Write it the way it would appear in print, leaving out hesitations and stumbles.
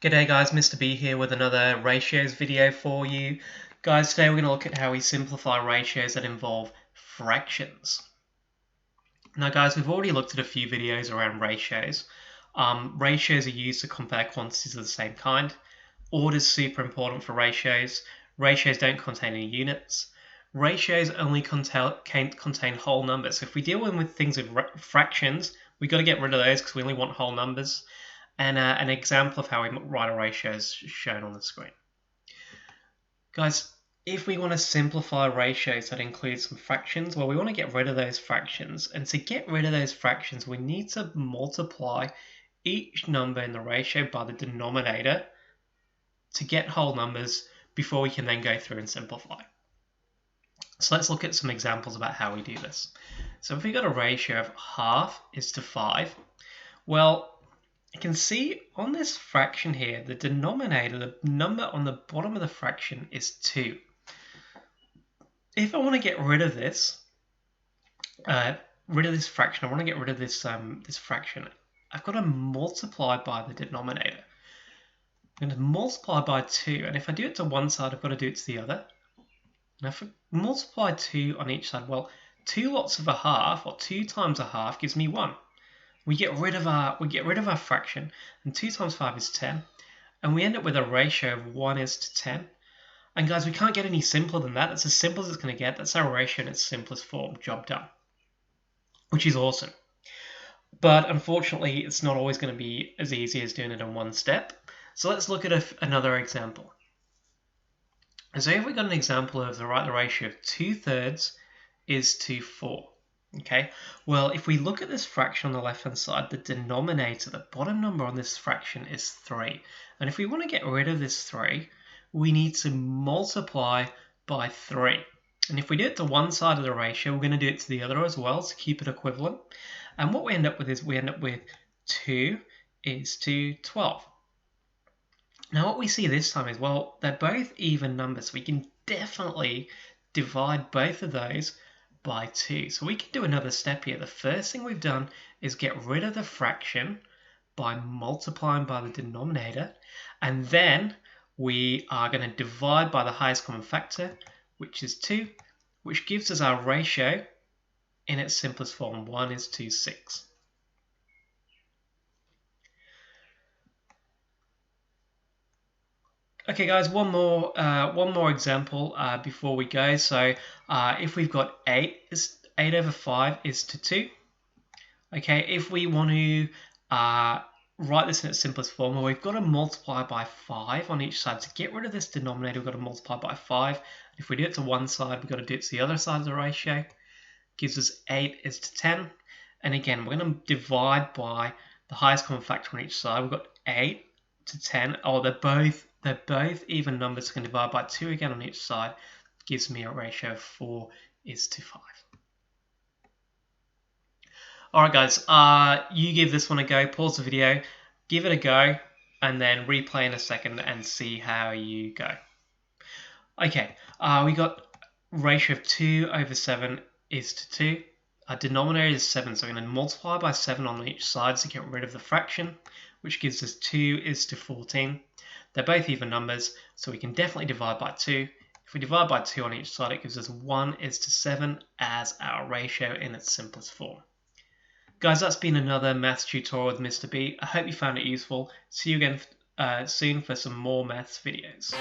G'day guys, Mr. B here with another ratios video for you. Guys, today we're going to look at how we simplify ratios that involve fractions. Now guys, we've already looked at a few videos around ratios. Ratios are used to compare quantities of the same kind. Order is super important for ratios. Ratios don't contain any units. Ratios only contain whole numbers. So if we deal with things with fractions, we've got to get rid of those because we only want whole numbers. And an example of how we write a ratio is shown on the screen. Guys, if we want to simplify ratios that include some fractions, well, we want to get rid of those fractions. And to get rid of those fractions, we need to multiply each number in the ratio by the denominator to get whole numbers before we can then go through and simplify. So let's look at some examples about how we do this. So if we got a ratio of half is to 5, well, you can see on this fraction here, the denominator, the number on the bottom of the fraction is 2. If I want to get rid of this, fraction, I want to get rid of this fraction, I've got to multiply by the denominator. I'm going to multiply by 2, and if I do it to one side, I've got to do it to the other. Now if I multiply 2 on each side, well, 2 lots of a half, or 2 times a half, gives me 1. We get rid of our fraction, and 2 times 5 is 10, and we end up with a ratio of 1 is to 10. And guys, we can't get any simpler than that. That's as simple as it's going to get. That's our ratio in its simplest form. Job done. Which is awesome. But unfortunately, it's not always going to be as easy as doing it in one step. So let's look at another example. So here we've got an example of the ratio of 2/3 is to 4. Okay, well, if we look at this fraction on the left-hand side, the denominator, the bottom number on this fraction is 3. And if we want to get rid of this 3, we need to multiply by 3. And if we do it to one side of the ratio, we're going to do it to the other as well to keep it equivalent. And what we end up with is 2 is to 12. Now what we see this time is, well, they're both even numbers. We can definitely divide both of those by 2. So we can do another step here. The first thing we've done is get rid of the fraction by multiplying by the denominator, and then we are going to divide by the highest common factor, which is 2, which gives us our ratio in its simplest form, 1 is to 6. Okay guys, one more example before we go. So if we've got 8 over 5 is to 2. Okay, if we want to write this in its simplest form, well, we've got to multiply by 5 on each side. To get rid of this denominator, we've got to multiply by 5. If we do it to one side, we've got to do it to the other side of the ratio. Gives us 8 is to 10. And again, we're going to divide by the highest common factor on each side. We've got 8 to 10. Oh, they're both even numbers. So we can divide by 2 again on each side. Gives me a ratio of 4 is to 5. Alright guys, you give this one a go. Pause the video, give it a go, and then replay in a second and see how you go. Okay, we got ratio of 2 over 7 is to 2. Our denominator is 7, so we're going to multiply by 7 on each side to get rid of the fraction, which gives us 2 is to 14. They're both even numbers, so we can definitely divide by 2. If we divide by 2 on each side, it gives us 1 is to 7 as our ratio in its simplest form. Guys, that's been another maths tutorial with Mr. B. I hope you found it useful. See you again soon for some more maths videos.